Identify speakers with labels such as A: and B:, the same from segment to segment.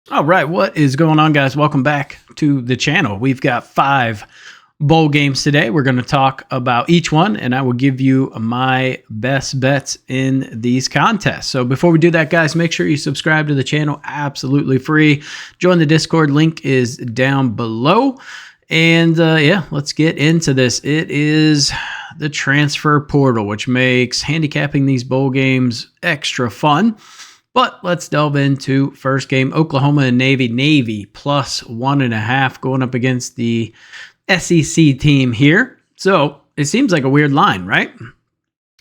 A: All right, what is going on, guys? Welcome back to the channel. We've got 5 bowl games today. We're going to talk about each one, and I will give you my best bets in these contests. So before we do that, guys, make sure you subscribe to the channel. Absolutely free. Join the Discord. Link is down below. And yeah, let's get into this. It is the transfer portal, which makes handicapping these bowl games extra fun. But let's delve into first game, Oklahoma and Navy. Navy plus 1.5 going up against the SEC team here. So it seems like a weird line, right?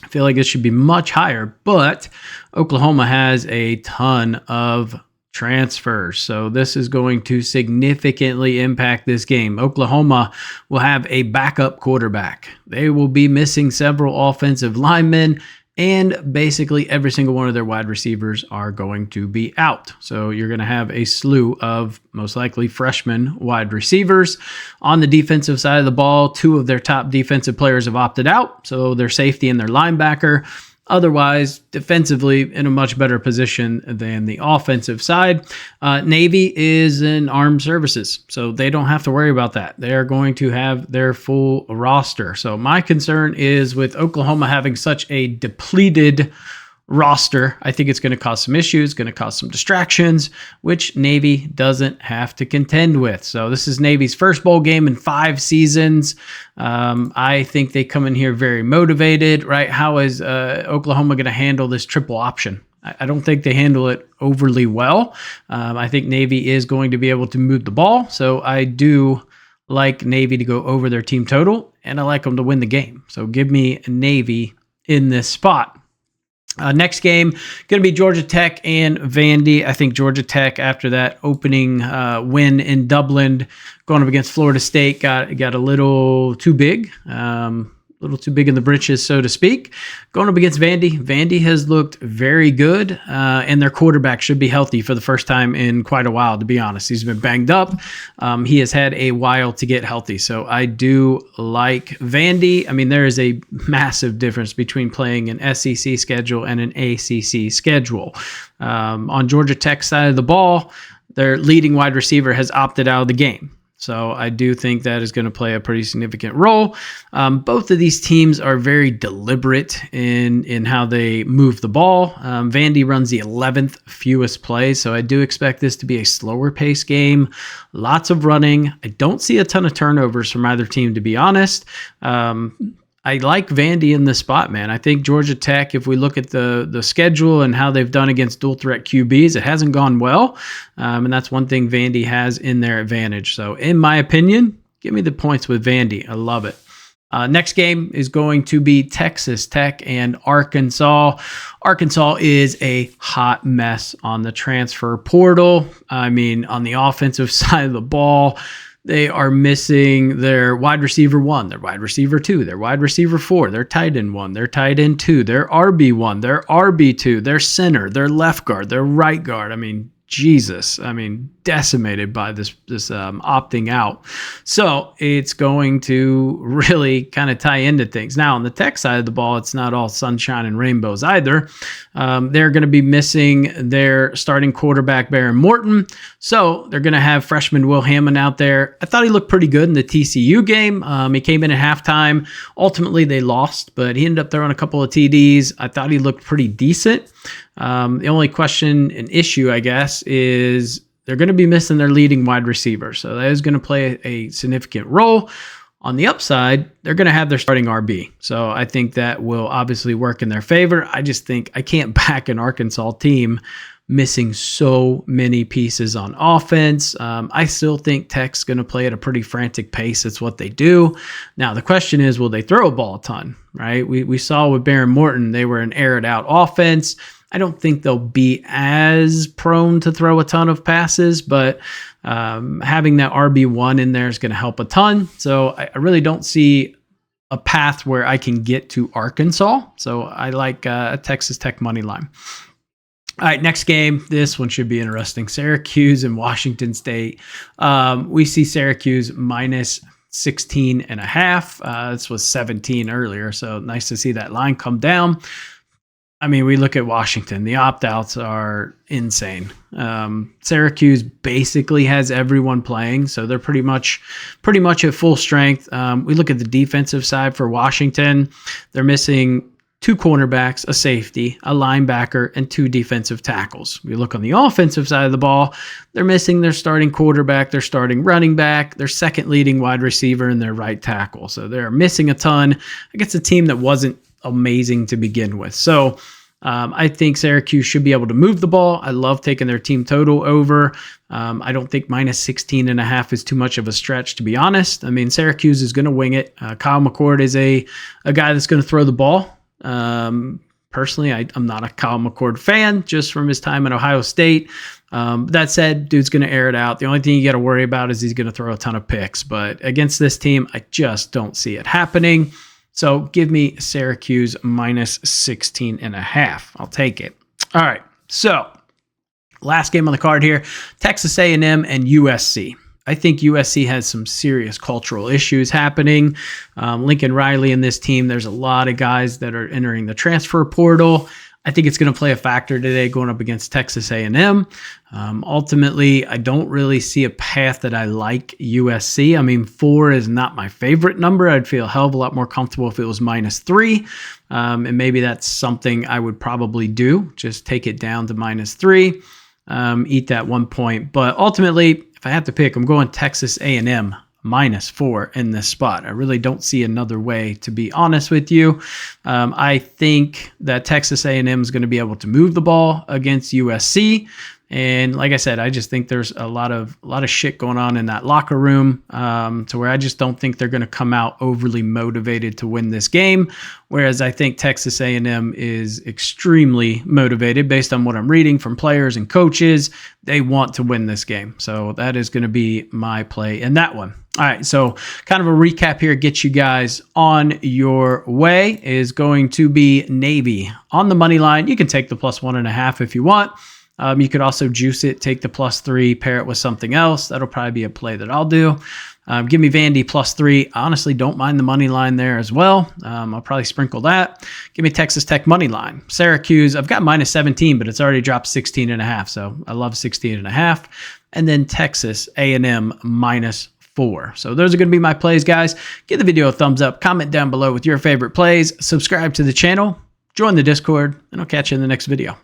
A: I feel like it should be much higher, but Oklahoma has a ton of transfers. So this is going to significantly impact this game. Oklahoma will have a backup quarterback. They will be missing several offensive linemen, and basically every single one of their wide receivers are going to be out. So you're going to have a slew of most likely freshman wide receivers. On the defensive side of the ball, 2 of their top defensive players have opted out. So their safety and their linebacker. Otherwise, defensively in a much better position than the offensive side. Navy is in armed services, so they don't have to worry about that. They are going to have their full roster. So my concern is with Oklahoma having such a depleted roster, I think it's going to cause some issues, going to cause some distractions, which Navy doesn't have to contend with. So this is Navy's first bowl game in 5 seasons. I think they come in here very motivated, right? How is Oklahoma going to handle this triple option? I don't think they handle it overly well. I think Navy is going to be able to move the ball. So I do like Navy to go over their team total, and I like them to win the game. So give me Navy in this spot. Next game, going to be Georgia Tech and Vandy. I think Georgia Tech, after that opening win in Dublin, going up against Florida State, got a little too big. A little too big in the britches, so to speak. Going up against Vandy. Vandy has looked very good, and their quarterback should be healthy for the first time in quite a while, to be honest. He's been banged up. He has had a while to get healthy, so I do like Vandy. I mean, there is a massive difference between playing an SEC schedule and an ACC schedule. On Georgia Tech's side of the ball, their leading wide receiver has opted out of the game. So I do think that is going to play a pretty significant role. Both of these teams are very deliberate in how they move the ball. Vandy runs the 11th fewest plays, so I do expect this to be a slower pace game. Lots of running. I don't see a ton of turnovers from either team, to be honest. I like Vandy in this spot, man. I think Georgia Tech, if we look at the schedule and how they've done against dual threat QBs, it hasn't gone well. And that's one thing Vandy has in their advantage. So in my opinion, give me the points with Vandy. I love it. Next game is going to be Texas Tech and Arkansas. Arkansas is a hot mess on the transfer portal. I mean, on the offensive side of the ball, they are missing their wide receiver 1, their wide receiver 2, their wide receiver 4, their tight end 1, their tight end 2, their RB1, their RB2, their center, their left guard, their right guard. I mean, Jesus, I mean, decimated by this opting out. So it's going to really kind of tie into things. Now, on the Tech side of the ball, it's not all sunshine and rainbows either. They're going to be missing their starting quarterback, Baron Morton. So they're going to have freshman Will Hammond out there. I thought he looked pretty good in the TCU game. He came in at halftime. Ultimately, they lost, but he ended up throwing a couple of TDs. I thought he looked pretty decent. The only question and issue, I guess, is they're going to be missing their leading wide receiver. So that is going to play a significant role. On the upside, they're going to have their starting RB. So I think that will obviously work in their favor. I just think I can't back an Arkansas team missing so many pieces on offense. I still think Tech's going to play at a pretty frantic pace. It's what they do. Now, the question is, will they throw a ball a ton, right? We saw with Baron Morton, they were an aired out offense. I don't think they'll be as prone to throw a ton of passes, but having that RB1 in there is going to help a ton. So I really don't see a path where I can get to Arkansas. So I like a Texas Tech money line. All right, next game. This one should be interesting. Syracuse and Washington State. We see Syracuse minus 16.5. This was 17 earlier, so nice to see that line come down. I mean, we look at Washington. The opt-outs are insane. Syracuse basically has everyone playing, so they're pretty much at full strength. We look at the defensive side for Washington. They're missing 2 cornerbacks, a safety, a linebacker, and 2 defensive tackles. We look on the offensive side of the ball, they're missing their starting quarterback, their starting running back, their second leading wide receiver, and their right tackle. So they're missing a ton against a team that wasn't amazing to begin with. So I think Syracuse should be able to move the ball. I love taking their team total over. I don't think minus 16.5 is too much of a stretch, to be honest. I mean, Syracuse is going to wing it. Kyle McCord is a guy that's going to throw the ball. Personally, I'm not a Kyle McCord fan, just from his time at Ohio State. That said, dude's going to air it out. The only thing you got to worry about is he's going to throw a ton of picks. But against this team, I just don't see it happening. So give me Syracuse minus 16.5. I'll take it. All right. So last game on the card here, Texas A&M and USC. I think USC has some serious cultural issues happening. Lincoln Riley in this team, there's a lot of guys that are entering the transfer portal. I think it's going to play a factor today going up against Texas A&M. Ultimately, I don't really see a path that I like USC. I mean, 4 is not my favorite number. I'd feel a hell of a lot more comfortable if it was minus 3. And maybe that's something I would probably do. Just take it down to minus 3. Eat that 1 point. But ultimately, if I have to pick, I'm going Texas A&M minus 4 in this spot. I really don't see another way, to be honest with you. I think that Texas A&M is going to be able to move the ball against USC. And like I said, I just think there's a lot of shit going on in that locker room, to where I just don't think they're going to come out overly motivated to win this game. Whereas I think Texas A&M is extremely motivated based on what I'm reading from players and coaches. They want to win this game. So that is going to be my play in that one. All right, so kind of a recap here, get you guys on your way, is going to be Navy on the money line. You can take the plus 1.5 if you want. You could also juice it, take the plus 3, pair it with something else. That'll probably be a play that I'll do. Give me Vandy plus 3. I honestly don't mind the money line there as well. I'll probably sprinkle that. Give me Texas Tech money line. Syracuse, I've got minus 17, but it's already dropped 16.5. So I love 16.5. And then Texas A&M minus 4. So those are going to be my plays, guys. Give the video a thumbs up. Comment down below with your favorite plays. Subscribe to the channel. Join the Discord. And I'll catch you in the next video.